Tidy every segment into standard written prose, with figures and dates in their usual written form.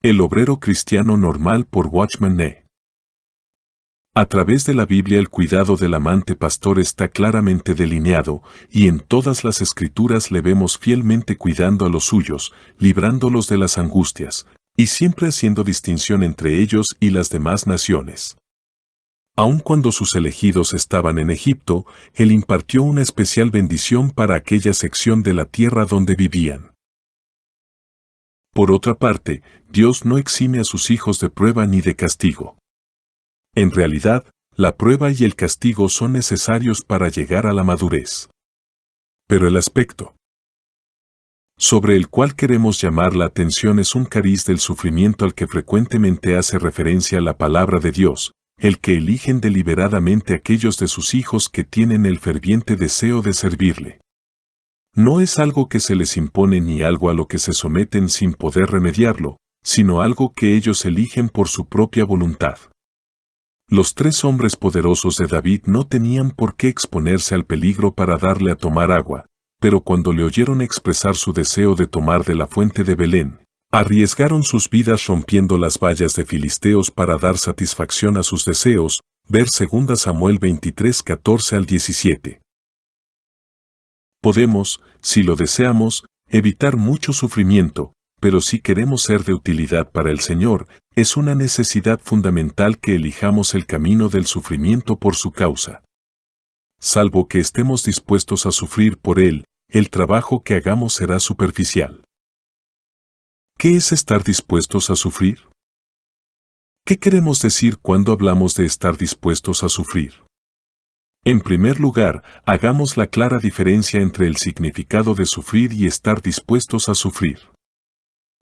El obrero cristiano normal por Watchman Nee. A través de la Biblia el cuidado del amante pastor está claramente delineado, y en todas las escrituras le vemos fielmente cuidando a los suyos, librándolos de las angustias, y siempre haciendo distinción entre ellos y las demás naciones. Aun cuando sus elegidos estaban en Egipto, él impartió una especial bendición para aquella sección de la tierra donde vivían. Por otra parte, Dios no exime a sus hijos de prueba ni de castigo. En realidad, la prueba y el castigo son necesarios para llegar a la madurez. Pero el aspecto sobre el cual queremos llamar la atención es un cariz del sufrimiento al que frecuentemente hace referencia la palabra de Dios, el que eligen deliberadamente aquellos de sus hijos que tienen el ferviente deseo de servirle. No es algo que se les impone ni algo a lo que se someten sin poder remediarlo, sino algo que ellos eligen por su propia voluntad. Los 3 hombres poderosos de David no tenían por qué exponerse al peligro para darle a tomar agua, pero cuando le oyeron expresar su deseo de tomar de la fuente de Belén, arriesgaron sus vidas rompiendo las vallas de filisteos para dar satisfacción a sus deseos, ver 2 Samuel 23, 14 al 17. Podemos, si lo deseamos, evitar mucho sufrimiento, pero si queremos ser de utilidad para el Señor, es una necesidad fundamental que elijamos el camino del sufrimiento por su causa. Salvo que estemos dispuestos a sufrir por Él, el trabajo que hagamos será superficial. ¿Qué es estar dispuestos a sufrir? ¿Qué queremos decir cuando hablamos de estar dispuestos a sufrir? En primer lugar, hagamos la clara diferencia entre el significado de sufrir y estar dispuestos a sufrir.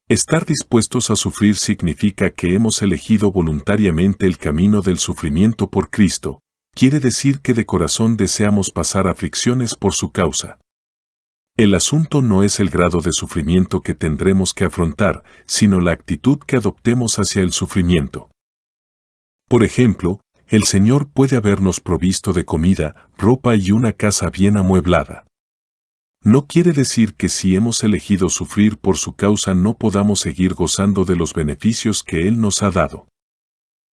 Estar dispuestos a sufrir significa que hemos elegido voluntariamente el camino del sufrimiento por Cristo, quiere decir que de corazón deseamos pasar aflicciones por su causa. El asunto no es el grado de sufrimiento que tendremos que afrontar, sino la actitud que adoptemos hacia el sufrimiento. Por ejemplo, el Señor puede habernos provisto de comida, ropa y una casa bien amueblada. No quiere decir que si hemos elegido sufrir por su causa no podamos seguir gozando de los beneficios que Él nos ha dado.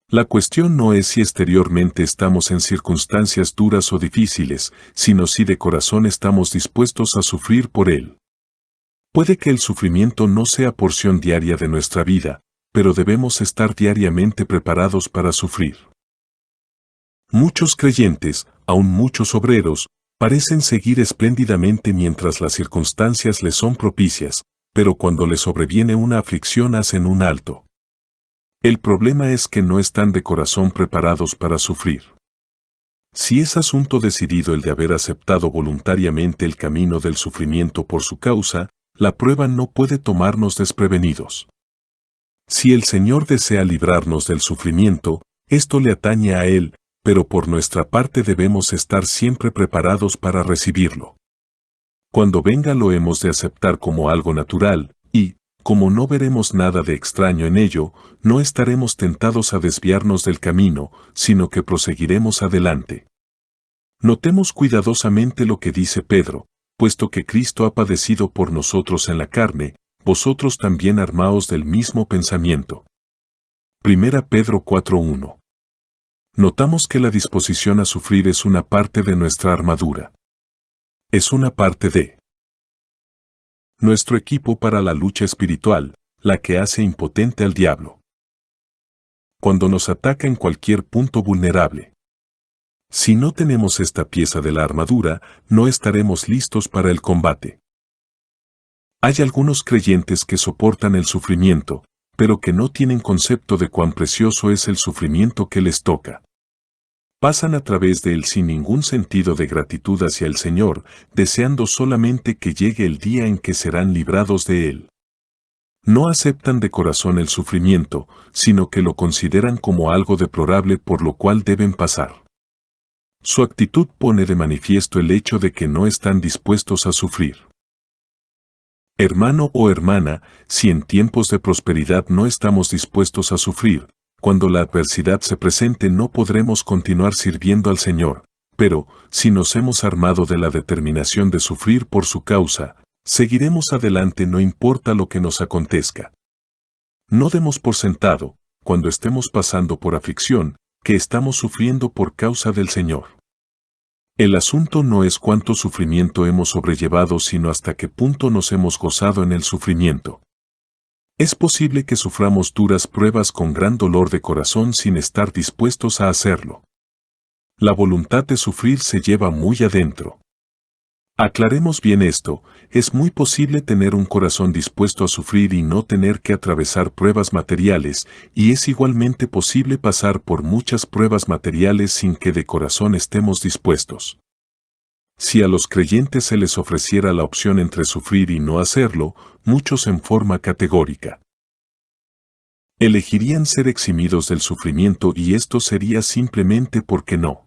La cuestión no es si exteriormente estamos en circunstancias duras o difíciles, sino si de corazón estamos dispuestos a sufrir por Él. Puede que el sufrimiento no sea porción diaria de nuestra vida, pero debemos estar diariamente preparados para sufrir. Muchos creyentes, aun muchos obreros, parecen seguir espléndidamente mientras las circunstancias les son propicias, pero cuando les sobreviene una aflicción hacen un alto. El problema es que no están de corazón preparados para sufrir. Si es asunto decidido el de haber aceptado voluntariamente el camino del sufrimiento por su causa, la prueba no puede tomarnos desprevenidos. Si el Señor desea librarnos del sufrimiento, esto le atañe a Él, pero por nuestra parte debemos estar siempre preparados para recibirlo. Cuando venga lo hemos de aceptar como algo natural, y, como no veremos nada de extraño en ello, no estaremos tentados a desviarnos del camino, sino que proseguiremos adelante. Notemos cuidadosamente lo que dice Pedro, puesto que Cristo ha padecido por nosotros en la carne, vosotros también armaos del mismo pensamiento. 1 Pedro 4:1. Notamos que la disposición a sufrir es una parte de nuestra armadura. Es una parte de nuestro equipo para la lucha espiritual, la que hace impotente al diablo cuando nos ataca en cualquier punto vulnerable. Si no tenemos esta pieza de la armadura, no estaremos listos para el combate. Hay algunos creyentes que soportan el sufrimiento, pero que no tienen concepto de cuán precioso es el sufrimiento que les toca. Pasan a través de él sin ningún sentido de gratitud hacia el Señor, deseando solamente que llegue el día en que serán librados de él. No aceptan de corazón el sufrimiento, sino que lo consideran como algo deplorable por lo cual deben pasar. Su actitud pone de manifiesto el hecho de que no están dispuestos a sufrir. Hermano o hermana, si en tiempos de prosperidad no estamos dispuestos a sufrir, cuando la adversidad se presente no podremos continuar sirviendo al Señor, pero, si nos hemos armado de la determinación de sufrir por su causa, seguiremos adelante no importa lo que nos acontezca. No demos por sentado, cuando estemos pasando por aflicción, que estamos sufriendo por causa del Señor. El asunto no es cuánto sufrimiento hemos sobrellevado, sino hasta qué punto nos hemos gozado en el sufrimiento. Es posible que suframos duras pruebas con gran dolor de corazón sin estar dispuestos a hacerlo. La voluntad de sufrir se lleva muy adentro. Aclaremos bien esto, es muy posible tener un corazón dispuesto a sufrir y no tener que atravesar pruebas materiales, y es igualmente posible pasar por muchas pruebas materiales sin que de corazón estemos dispuestos. Si a los creyentes se les ofreciera la opción entre sufrir y no hacerlo, muchos en forma categórica elegirían ser eximidos del sufrimiento, y esto sería simplemente porque no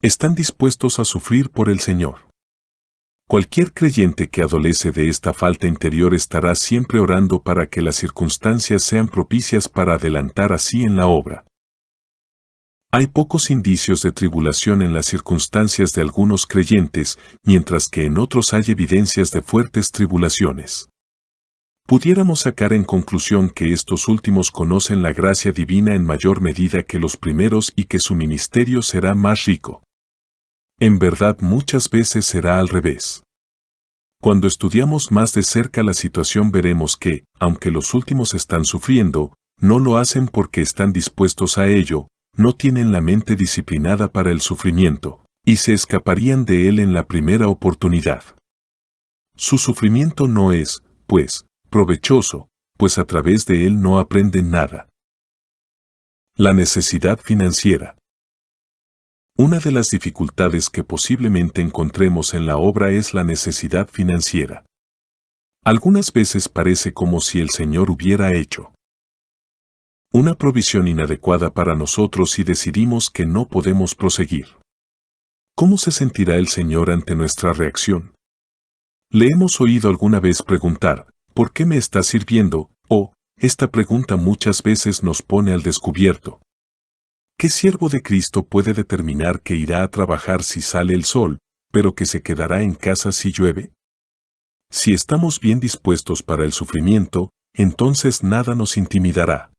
están dispuestos a sufrir por el Señor. Cualquier creyente que adolece de esta falta interior estará siempre orando para que las circunstancias sean propicias para adelantar así en la obra. Hay pocos indicios de tribulación en las circunstancias de algunos creyentes, mientras que en otros hay evidencias de fuertes tribulaciones. Pudiéramos sacar en conclusión que estos últimos conocen la gracia divina en mayor medida que los primeros y que su ministerio será más rico. En verdad, muchas veces será al revés. Cuando estudiamos más de cerca la situación veremos que, aunque los últimos están sufriendo, no lo hacen porque están dispuestos a ello, no tienen la mente disciplinada para el sufrimiento, y se escaparían de él en la primera oportunidad. Su sufrimiento no es, pues, provechoso, pues a través de él no aprenden nada. La necesidad financiera. Una de las dificultades que posiblemente encontremos en la obra es la necesidad financiera. Algunas veces parece como si el Señor hubiera hecho una provisión inadecuada para nosotros y decidimos que no podemos proseguir. ¿Cómo se sentirá el Señor ante nuestra reacción? Le hemos oído alguna vez preguntar, ¿por qué me estás sirviendo? O, esta pregunta muchas veces nos pone al descubierto. ¿Qué siervo de Cristo puede determinar que irá a trabajar si sale el sol, pero que se quedará en casa si llueve? Si estamos bien dispuestos para el sufrimiento, entonces nada nos intimidará.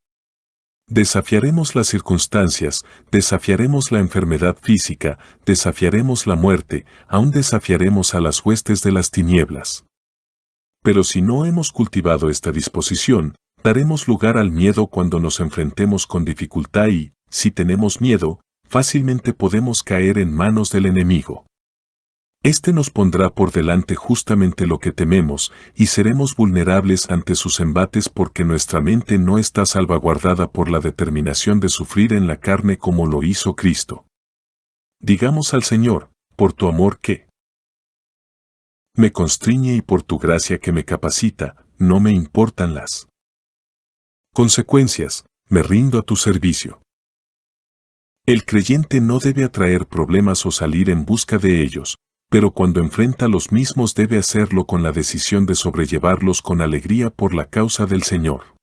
Desafiaremos las circunstancias, desafiaremos la enfermedad física, desafiaremos la muerte, aún desafiaremos a las huestes de las tinieblas. Pero si no hemos cultivado esta disposición, daremos lugar al miedo cuando nos enfrentemos con dificultad y, si tenemos miedo, fácilmente podemos caer en manos del enemigo. Este nos pondrá por delante justamente lo que tememos, y seremos vulnerables ante sus embates porque nuestra mente no está salvaguardada por la determinación de sufrir en la carne como lo hizo Cristo. Digamos al Señor, por tu amor que me constriñe y por tu gracia que me capacita, no me importan las consecuencias, me rindo a tu servicio. El creyente no debe atraer problemas o salir en busca de ellos, pero cuando enfrenta los mismos debe hacerlo con la decisión de sobrellevarlos con alegría por la causa del Señor.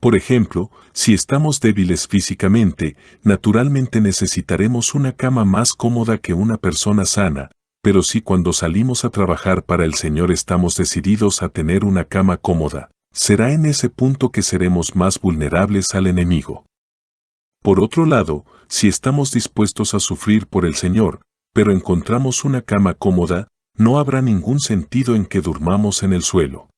Por ejemplo, si estamos débiles físicamente, naturalmente necesitaremos una cama más cómoda que una persona sana, pero si cuando salimos a trabajar para el Señor estamos decididos a tener una cama cómoda, será en ese punto que seremos más vulnerables al enemigo. Por otro lado, si estamos dispuestos a sufrir por el Señor, pero encontramos una cama cómoda, no habrá ningún sentido en que durmamos en el suelo.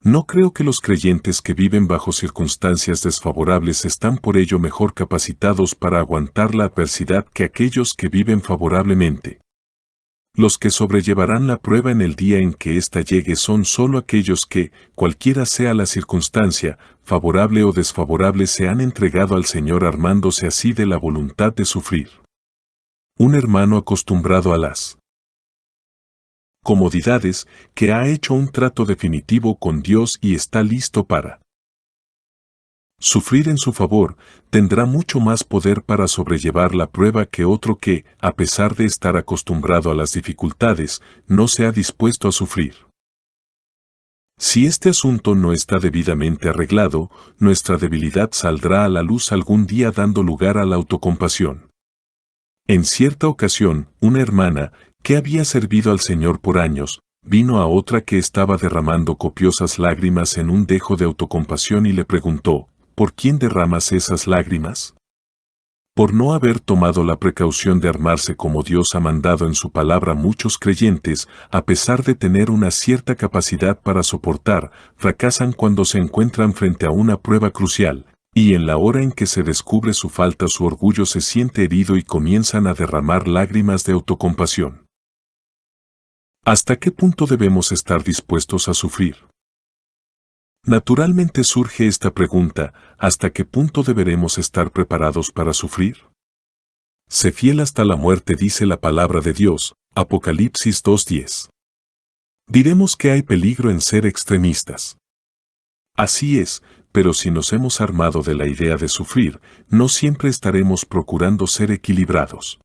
No creo que los creyentes que viven bajo circunstancias desfavorables están por ello mejor capacitados para aguantar la adversidad que aquellos que viven favorablemente. Los que sobrellevarán la prueba en el día en que ésta llegue son solo aquellos que, cualquiera sea la circunstancia, favorable o desfavorable, se han entregado al Señor armándose así de la voluntad de sufrir. Un hermano acostumbrado a las comodidades, que ha hecho un trato definitivo con Dios y está listo para sufrir en su favor, tendrá mucho más poder para sobrellevar la prueba que otro que, a pesar de estar acostumbrado a las dificultades, no se ha dispuesto a sufrir. Si este asunto no está debidamente arreglado, nuestra debilidad saldrá a la luz algún día dando lugar a la autocompasión. En cierta ocasión, una hermana, que había servido al Señor por años, vino a otra que estaba derramando copiosas lágrimas en un dejo de autocompasión y le preguntó, ¿por quién derramas esas lágrimas? Por no haber tomado la precaución de armarse como Dios ha mandado en su palabra. Muchos creyentes, a pesar de tener una cierta capacidad para soportar, fracasan cuando se encuentran frente a una prueba crucial, y en la hora en que se descubre su falta su orgullo se siente herido y comienzan a derramar lágrimas de autocompasión. ¿Hasta qué punto debemos estar dispuestos a sufrir? Naturalmente surge esta pregunta, ¿hasta qué punto deberemos estar preparados para sufrir? Sé fiel hasta la muerte, dice la palabra de Dios, Apocalipsis 2:10. Diremos que hay peligro en ser extremistas. Así es, pero si nos hemos armado de la idea de sufrir, no siempre estaremos procurando ser equilibrados.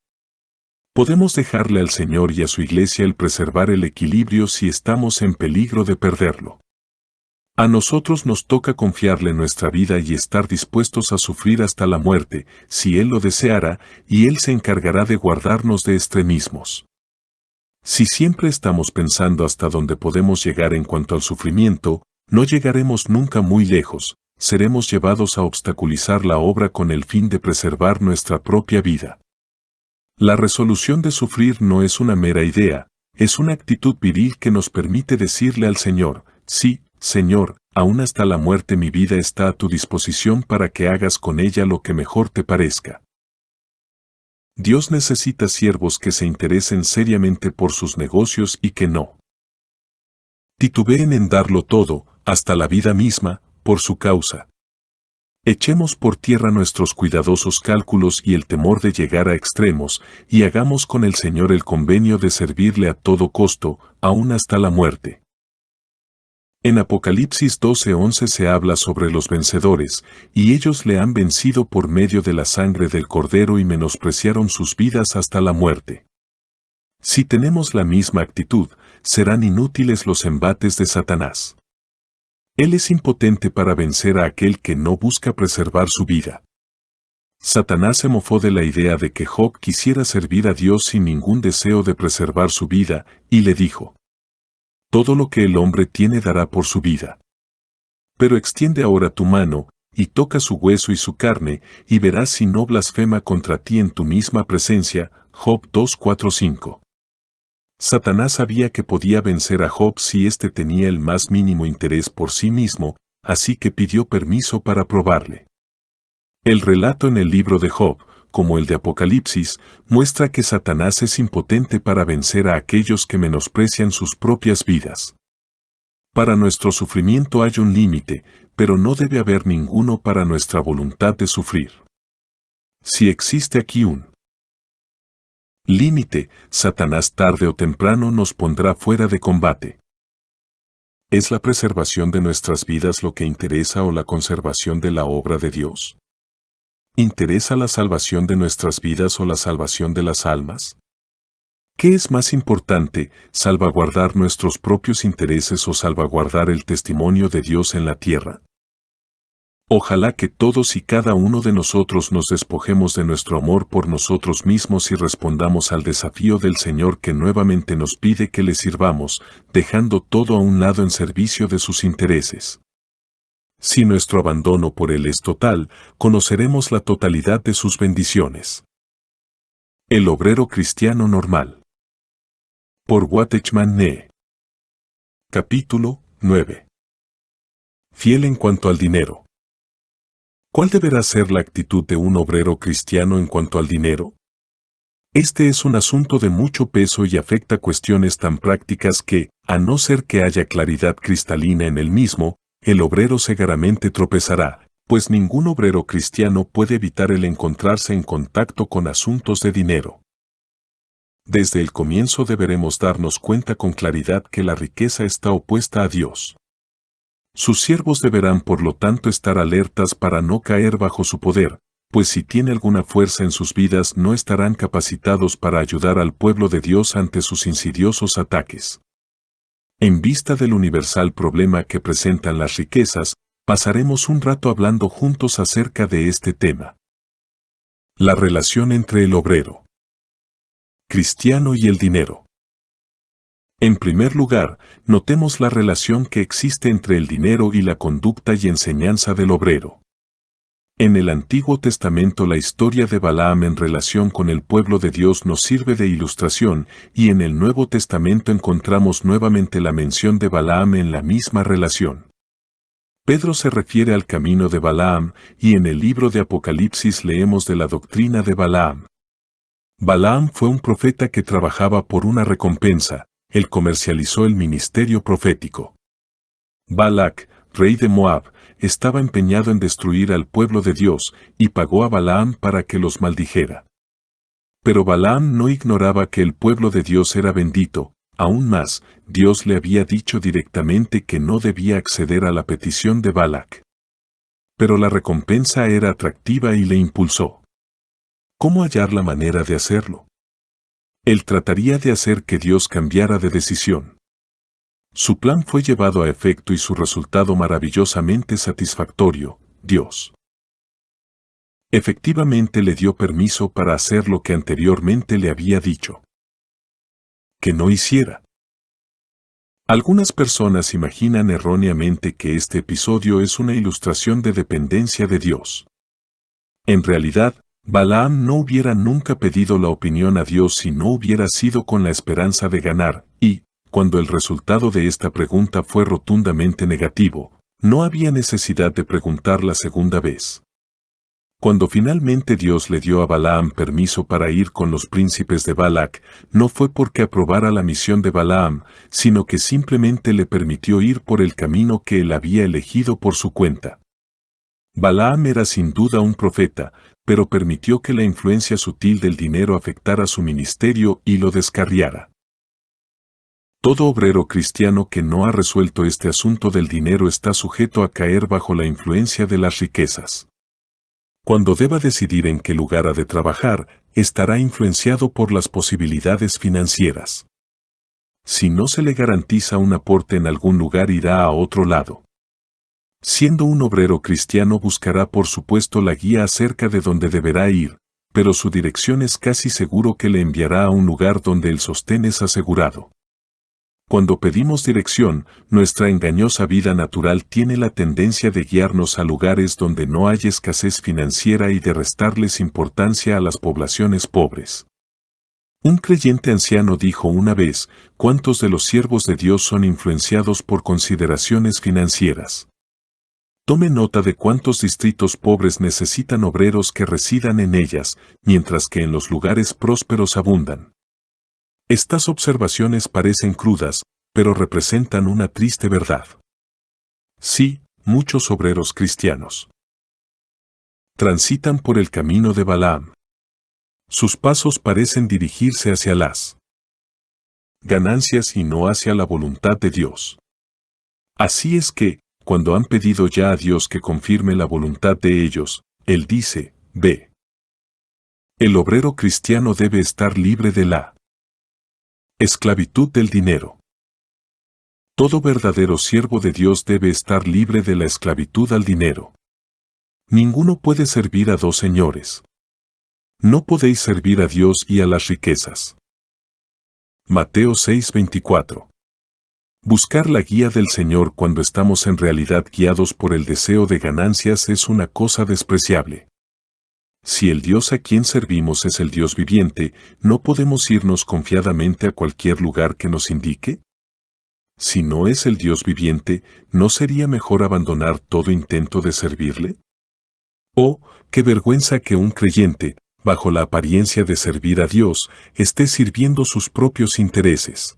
Podemos dejarle al Señor y a su iglesia el preservar el equilibrio si estamos en peligro de perderlo. A nosotros nos toca confiarle nuestra vida y estar dispuestos a sufrir hasta la muerte, si Él lo deseara, y Él se encargará de guardarnos de extremismos. Si siempre estamos pensando hasta dónde podemos llegar en cuanto al sufrimiento, no llegaremos nunca muy lejos, seremos llevados a obstaculizar la obra con el fin de preservar nuestra propia vida. La resolución de sufrir no es una mera idea, es una actitud viril que nos permite decirle al Señor, sí, Señor, aún hasta la muerte mi vida está a tu disposición para que hagas con ella lo que mejor te parezca. Dios necesita siervos que se interesen seriamente por sus negocios y que no titubeen en darlo todo, hasta la vida misma, por su causa. Echemos por tierra nuestros cuidadosos cálculos y el temor de llegar a extremos, y hagamos con el Señor el convenio de servirle a todo costo, aún hasta la muerte. En Apocalipsis 12:11 se habla sobre los vencedores, y ellos le han vencido por medio de la sangre del Cordero y menospreciaron sus vidas hasta la muerte. Si tenemos la misma actitud, serán inútiles los embates de Satanás. Él es impotente para vencer a aquel que no busca preservar su vida. Satanás se mofó de la idea de que Job quisiera servir a Dios sin ningún deseo de preservar su vida, y le dijo: todo lo que el hombre tiene dará por su vida. Pero extiende ahora tu mano, y toca su hueso y su carne, y verás si no blasfema contra ti en tu misma presencia. Job 2:4-5. Satanás sabía que podía vencer a Job si éste tenía el más mínimo interés por sí mismo, así que pidió permiso para probarle. El relato en el libro de Job, como el de Apocalipsis, muestra que Satanás es impotente para vencer a aquellos que menosprecian sus propias vidas. Para nuestro sufrimiento hay un límite, pero no debe haber ninguno para nuestra voluntad de sufrir. Si existe aquí un límite, Satanás tarde o temprano nos pondrá fuera de combate. ¿Es la preservación de nuestras vidas lo que interesa o la conservación de la obra de Dios? ¿Interesa la salvación de nuestras vidas o la salvación de las almas? ¿Qué es más importante, salvaguardar nuestros propios intereses o salvaguardar el testimonio de Dios en la tierra? Ojalá que todos y cada uno de nosotros nos despojemos de nuestro amor por nosotros mismos y respondamos al desafío del Señor que nuevamente nos pide que le sirvamos, dejando todo a un lado en servicio de sus intereses. Si nuestro abandono por Él es total, conoceremos la totalidad de sus bendiciones. El obrero cristiano normal. Por Watchman Nee. Capítulo 9. Fiel en cuanto al dinero. ¿Cuál deberá ser la actitud de un obrero cristiano en cuanto al dinero? Este es un asunto de mucho peso y afecta cuestiones tan prácticas que, a no ser que haya claridad cristalina en el mismo, el obrero seguramente tropezará, pues ningún obrero cristiano puede evitar el encontrarse en contacto con asuntos de dinero. Desde el comienzo deberemos darnos cuenta con claridad que la riqueza está opuesta a Dios. Sus siervos deberán por lo tanto estar alertas para no caer bajo su poder, pues si tiene alguna fuerza en sus vidas no estarán capacitados para ayudar al pueblo de Dios ante sus insidiosos ataques. En vista del universal problema que presentan las riquezas, pasaremos un rato hablando juntos acerca de este tema. La relación entre el obrero cristiano y el dinero. En primer lugar, notemos la relación que existe entre el dinero y la conducta y enseñanza del obrero. En el Antiguo Testamento la historia de Balaam en relación con el pueblo de Dios nos sirve de ilustración, y en el Nuevo Testamento encontramos nuevamente la mención de Balaam en la misma relación. Pedro se refiere al camino de Balaam, y en el libro de Apocalipsis leemos de la doctrina de Balaam. Balaam fue un profeta que trabajaba por una recompensa, él comercializó el ministerio profético. Balac, rey de Moab, estaba empeñado en destruir al pueblo de Dios, y pagó a Balaam para que los maldijera. Pero Balaam no ignoraba que el pueblo de Dios era bendito, aún más, Dios le había dicho directamente que no debía acceder a la petición de Balac. Pero la recompensa era atractiva y le impulsó. ¿Cómo hallar la manera de hacerlo? Él trataría de hacer que Dios cambiara de decisión. Su plan fue llevado a efecto y su resultado maravillosamente satisfactorio, Dios efectivamente le dio permiso para hacer lo que anteriormente le había dicho que no hiciera. Algunas personas imaginan erróneamente que este episodio es una ilustración de dependencia de Dios. En realidad, Balaam no hubiera nunca pedido la opinión a Dios si no hubiera sido con la esperanza de ganar, y, cuando el resultado de esta pregunta fue rotundamente negativo, no había necesidad de preguntar la segunda vez. Cuando finalmente Dios le dio a Balaam permiso para ir con los príncipes de Balac, no fue porque aprobara la misión de Balaam, sino que simplemente le permitió ir por el camino que él había elegido por su cuenta. Balaam era sin duda un profeta, pero permitió que la influencia sutil del dinero afectara su ministerio y lo descarriara. Todo obrero cristiano que no ha resuelto este asunto del dinero está sujeto a caer bajo la influencia de las riquezas. Cuando deba decidir en qué lugar ha de trabajar, estará influenciado por las posibilidades financieras. Si no se le garantiza un aporte en algún lugar, irá a otro lado. Siendo un obrero cristiano, buscará por supuesto la guía acerca de dónde deberá ir, pero su dirección es casi seguro que le enviará a un lugar donde el sostén es asegurado. Cuando pedimos dirección, nuestra engañosa vida natural tiene la tendencia de guiarnos a lugares donde no hay escasez financiera y de restarles importancia a las poblaciones pobres. Un creyente anciano dijo una vez, ¿cuántos de los siervos de Dios son influenciados por consideraciones financieras? Tome nota de cuántos distritos pobres necesitan obreros que residan en ellas, mientras que en los lugares prósperos abundan. Estas observaciones parecen crudas, pero representan una triste verdad. Sí, muchos obreros cristianos transitan por el camino de Balaam. Sus pasos parecen dirigirse hacia las ganancias y no hacia la voluntad de Dios. Así es que, cuando han pedido ya a Dios que confirme la voluntad de ellos, Él dice, ve. El obrero cristiano debe estar libre de la esclavitud del dinero. Todo verdadero siervo de Dios debe estar libre de la esclavitud al dinero. Ninguno puede servir a dos señores. No podéis servir a Dios y a las riquezas. Mateo 6:24. Buscar la guía del Señor cuando estamos en realidad guiados por el deseo de ganancias es una cosa despreciable. Si el Dios a quien servimos es el Dios viviente, ¿no podemos irnos confiadamente a cualquier lugar que nos indique? Si no es el Dios viviente, ¿no sería mejor abandonar todo intento de servirle? Oh, qué vergüenza que un creyente, bajo la apariencia de servir a Dios, esté sirviendo sus propios intereses.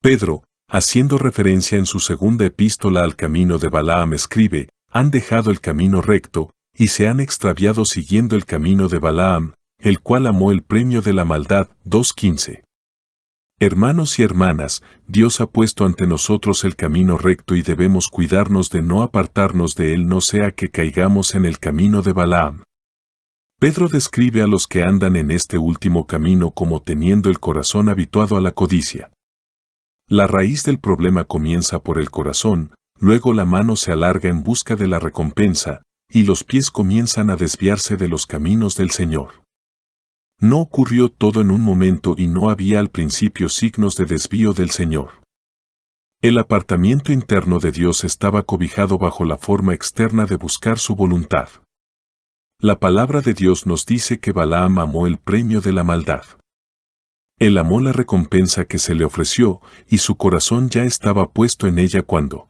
Pedro, haciendo referencia en su segunda epístola al camino de Balaam, escribe, han dejado el camino recto, y se han extraviado siguiendo el camino de Balaam, el cual amó el premio de la maldad. 2:15. Hermanos y hermanas, Dios ha puesto ante nosotros el camino recto y debemos cuidarnos de no apartarnos de él, no sea que caigamos en el camino de Balaam. Pedro describe a los que andan en este último camino como teniendo el corazón habituado a la codicia. La raíz del problema comienza por el corazón, luego la mano se alarga en busca de la recompensa, y los pies comienzan a desviarse de los caminos del Señor. No ocurrió todo en un momento y no había al principio signos de desvío del Señor. El apartamiento interno de Dios estaba cobijado bajo la forma externa de buscar su voluntad. La palabra de Dios nos dice que Balaam amó el premio de la maldad. Él amó la recompensa que se le ofreció, y su corazón ya estaba puesto en ella cuando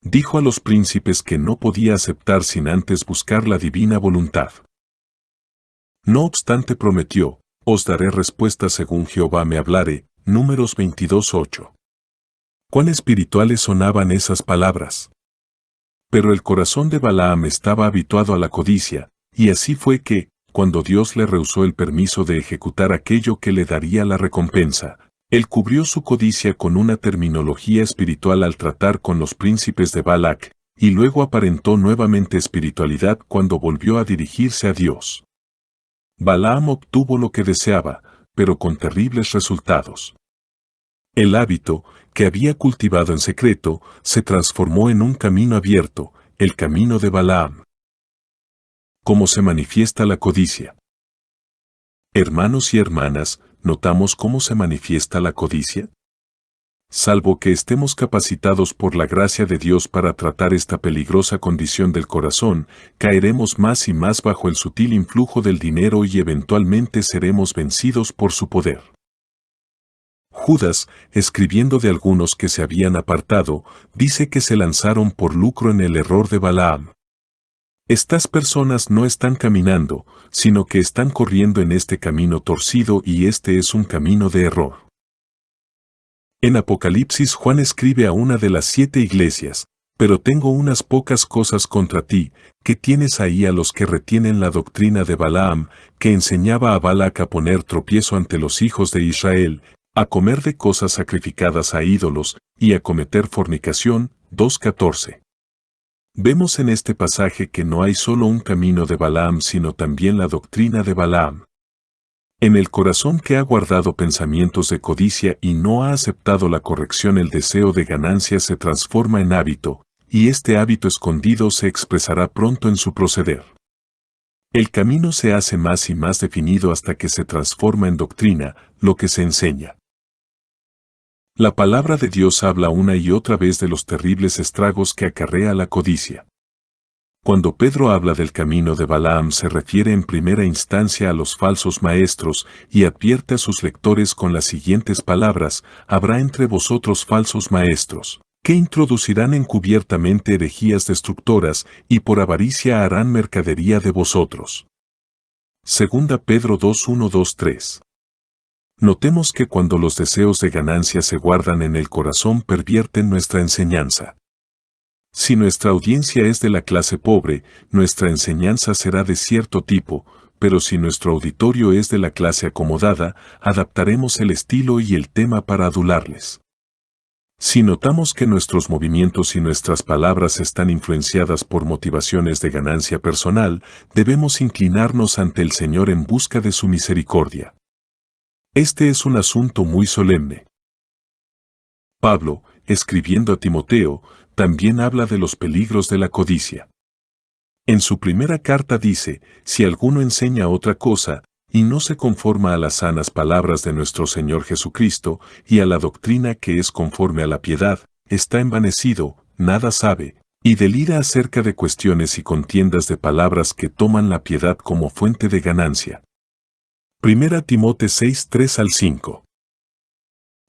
dijo a los príncipes que no podía aceptar sin antes buscar la divina voluntad. No obstante prometió, os daré respuesta según Jehová me hablare, Números 22:8. Cuán espirituales sonaban esas palabras. Pero el corazón de Balaam estaba habituado a la codicia, y así fue que, cuando Dios le rehusó el permiso de ejecutar aquello que le daría la recompensa, él cubrió su codicia con una terminología espiritual al tratar con los príncipes de Balac, y luego aparentó nuevamente espiritualidad cuando volvió a dirigirse a Dios. Balaam obtuvo lo que deseaba, pero con terribles resultados. El hábito, que había cultivado en secreto, se transformó en un camino abierto, el camino de Balaam. ¿Cómo se manifiesta la codicia? Hermanos y hermanas, ¿notamos cómo se manifiesta la codicia? Salvo que estemos capacitados por la gracia de Dios para tratar esta peligrosa condición del corazón, caeremos más y más bajo el sutil influjo del dinero y eventualmente seremos vencidos por su poder. Judas, escribiendo de algunos que se habían apartado, dice que se lanzaron por lucro en el error de Balaam. Estas personas no están caminando, sino que están corriendo en este camino torcido y este es un camino de error. En Apocalipsis Juan escribe a una de las 7 iglesias, pero tengo unas pocas cosas contra ti, que tienes ahí a los que retienen la doctrina de Balaam, que enseñaba a Balac a poner tropiezo ante los hijos de Israel, a comer de cosas sacrificadas a ídolos, y a cometer fornicación. 2:14. Vemos en este pasaje que no hay solo un camino de Balaam sino también la doctrina de Balaam. En el corazón que ha guardado pensamientos de codicia y no ha aceptado la corrección, el deseo de ganancia se transforma en hábito, y este hábito escondido se expresará pronto en su proceder. El camino se hace más y más definido hasta que se transforma en doctrina, lo que se enseña. La palabra de Dios habla una y otra vez de los terribles estragos que acarrea la codicia. Cuando Pedro habla del camino de Balaam se refiere en primera instancia a los falsos maestros y advierte a sus lectores con las siguientes palabras: habrá entre vosotros falsos maestros, que introducirán encubiertamente herejías destructoras y por avaricia harán mercadería de vosotros. Segunda Pedro 2:1-2-3. Notemos que cuando los deseos de ganancia se guardan en el corazón pervierten nuestra enseñanza. Si nuestra audiencia es de la clase pobre, nuestra enseñanza será de cierto tipo, pero si nuestro auditorio es de la clase acomodada, adaptaremos el estilo y el tema para adularles. Si notamos que nuestros movimientos y nuestras palabras están influenciadas por motivaciones de ganancia personal, debemos inclinarnos ante el Señor en busca de su misericordia. Este es un asunto muy solemne. Pablo, escribiendo a Timoteo, también habla de los peligros de la codicia. En su primera carta dice: si alguno enseña otra cosa, y no se conforma a las sanas palabras de nuestro Señor Jesucristo, y a la doctrina que es conforme a la piedad, está envanecido, nada sabe, y delira acerca de cuestiones y contiendas de palabras que toman la piedad como fuente de ganancia. Primera Timoteo 6:3-5.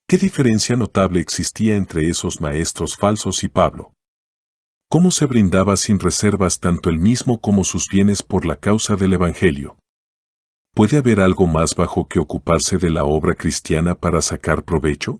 ¿Qué diferencia notable existía entre esos maestros falsos y Pablo? ¿Cómo se brindaba sin reservas tanto él mismo como sus bienes por la causa del Evangelio? ¿Puede haber algo más bajo que ocuparse de la obra cristiana para sacar provecho?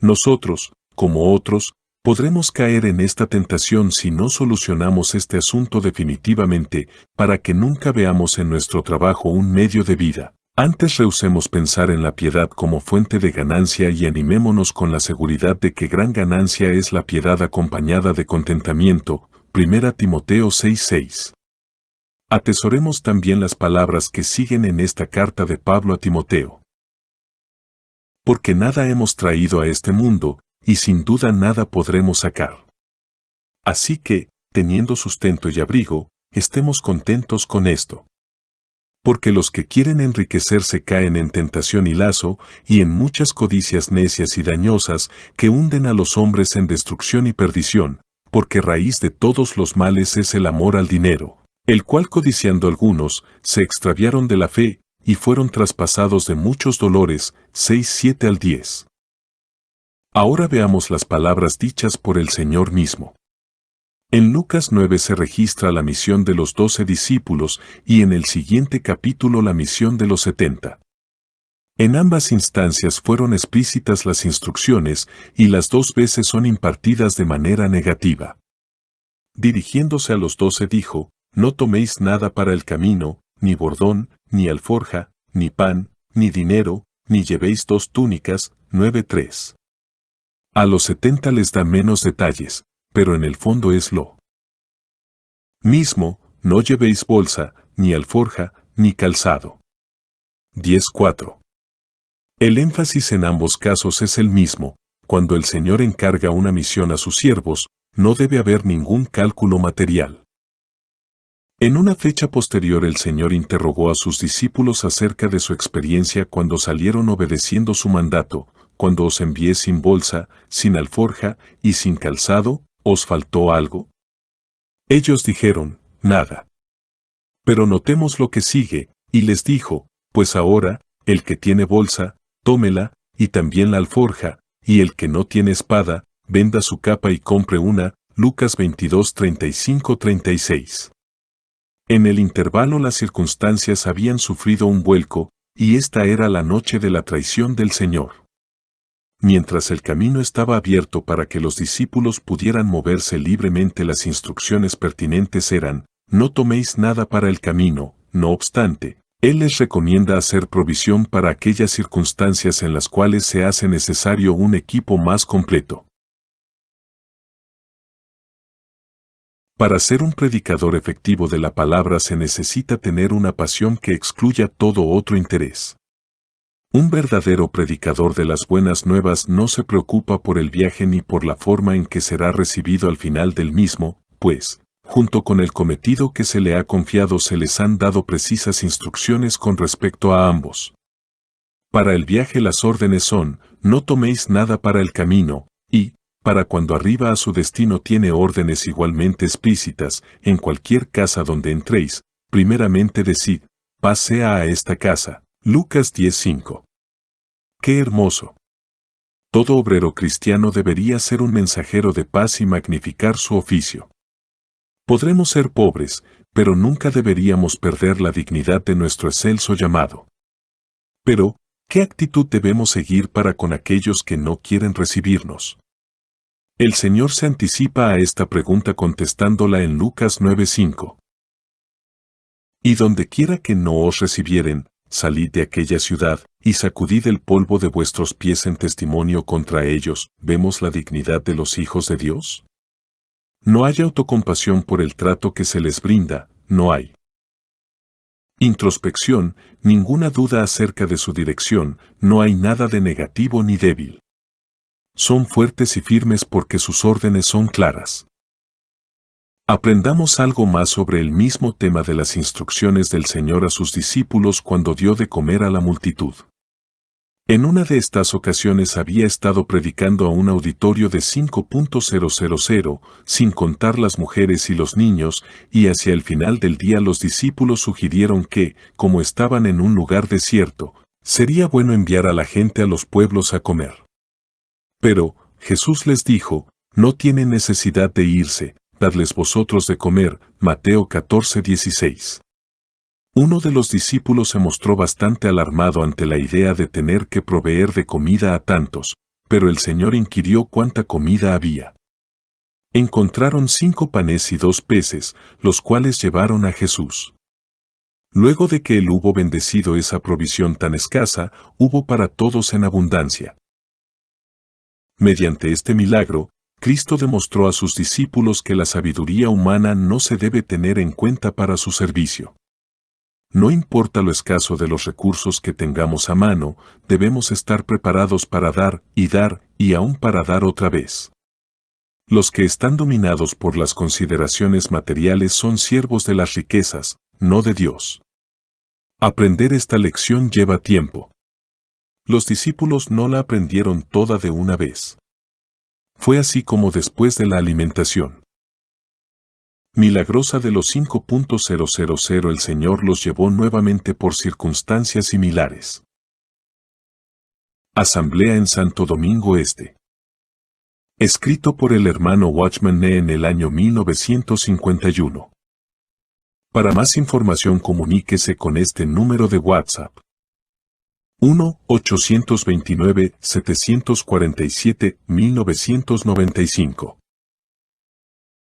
Nosotros, como otros, podremos caer en esta tentación si no solucionamos este asunto definitivamente, para que nunca veamos en nuestro trabajo un medio de vida. Antes rehusemos pensar en la piedad como fuente de ganancia y animémonos con la seguridad de que gran ganancia es la piedad acompañada de contentamiento. 1 Timoteo 6:6. Atesoremos también las palabras que siguen en esta carta de Pablo a Timoteo. Porque nada hemos traído a este mundo, y sin duda nada podremos sacar. Así que, teniendo sustento y abrigo, estemos contentos con esto. Porque los que quieren enriquecerse caen en tentación y lazo, y en muchas codicias necias y dañosas, que hunden a los hombres en destrucción y perdición, porque raíz de todos los males es el amor al dinero, el cual codiciando algunos, se extraviaron de la fe, y fueron traspasados de muchos dolores. 6:7 al 10. Ahora veamos las palabras dichas por el Señor mismo. En Lucas 9 se registra la misión de los 12 discípulos y en el siguiente capítulo la misión de los 70. En ambas instancias fueron explícitas las instrucciones y las dos veces son impartidas de manera negativa. Dirigiéndose a los 12 dijo, no toméis nada para el camino, ni bordón, ni alforja, ni pan, ni dinero, ni llevéis 2 túnicas. 9:3. A los 70 les da menos detalles, pero en el fondo es lo mismo, no llevéis bolsa, ni alforja, ni calzado. 10:4. El énfasis en ambos casos es el mismo. Cuando el Señor encarga una misión a sus siervos, no debe haber ningún cálculo material. En una fecha posterior el Señor interrogó a sus discípulos acerca de su experiencia cuando salieron obedeciendo su mandato. Cuando os envié sin bolsa, sin alforja y sin calzado, ¿os faltó algo? Ellos dijeron, nada. Pero notemos lo que sigue, y les dijo, pues ahora, el que tiene bolsa, tómela, y también la alforja, y el que no tiene espada, venda su capa y compre una. Lucas 22:35-36. En el intervalo las circunstancias habían sufrido un vuelco, y esta era la noche de la traición del Señor. Mientras el camino estaba abierto para que los discípulos pudieran moverse libremente, las instrucciones pertinentes eran, no toméis nada para el camino. No obstante, Él les recomienda hacer provisión para aquellas circunstancias en las cuales se hace necesario un equipo más completo. Para ser un predicador efectivo de la palabra se necesita tener una pasión que excluya todo otro interés. Un verdadero predicador de las buenas nuevas no se preocupa por el viaje ni por la forma en que será recibido al final del mismo, pues, junto con el cometido que se le ha confiado se les han dado precisas instrucciones con respecto a ambos. Para el viaje las órdenes son, no toméis nada para el camino, y, para cuando arriba a su destino tiene órdenes igualmente explícitas, en cualquier casa donde entréis, primeramente decid, paz sea a esta casa. Lucas 10:5. ¡Qué hermoso! Todo obrero cristiano debería ser un mensajero de paz y magnificar su oficio. Podremos ser pobres, pero nunca deberíamos perder la dignidad de nuestro excelso llamado. Pero, ¿qué actitud debemos seguir para con aquellos que no quieren recibirnos? El Señor se anticipa a esta pregunta contestándola en Lucas 9:5. Y donde quiera que no os recibieren, salid de aquella ciudad, y sacudid el polvo de vuestros pies en testimonio contra ellos. ¿Vemos la dignidad de los hijos de Dios? No hay autocompasión por el trato que se les brinda, no hay introspección, ninguna duda acerca de su dirección, no hay nada de negativo ni débil. Son fuertes y firmes porque sus órdenes son claras. Aprendamos algo más sobre el mismo tema de las instrucciones del Señor a sus discípulos cuando dio de comer a la multitud. En una de estas ocasiones había estado predicando a un auditorio de 5.000, sin contar las mujeres y los niños, y hacia el final del día los discípulos sugirieron que, como estaban en un lugar desierto, sería bueno enviar a la gente a los pueblos a comer. Pero, Jesús les dijo, no tienen necesidad de irse, dadles vosotros de comer. Mateo 14:16. Uno de los discípulos se mostró bastante alarmado ante la idea de tener que proveer de comida a tantos, pero el Señor inquirió cuánta comida había. Encontraron 5 panes y 2 peces, los cuales llevaron a Jesús. Luego de que él hubo bendecido esa provisión tan escasa, hubo para todos en abundancia. Mediante este milagro, Cristo demostró a sus discípulos que la sabiduría humana no se debe tener en cuenta para su servicio. No importa lo escaso de los recursos que tengamos a mano, debemos estar preparados para dar, y aún para dar otra vez. Los que están dominados por las consideraciones materiales son siervos de las riquezas, no de Dios. Aprender esta lección lleva tiempo. Los discípulos no la aprendieron toda de una vez. Fue así como después de la alimentación milagrosa de los 5.000 el Señor los llevó nuevamente por circunstancias similares. Asamblea en Santo Domingo Este. Escrito por el hermano Watchman Nee en el año 1951. Para más información comuníquese con este número de WhatsApp. 1-829-747-1995.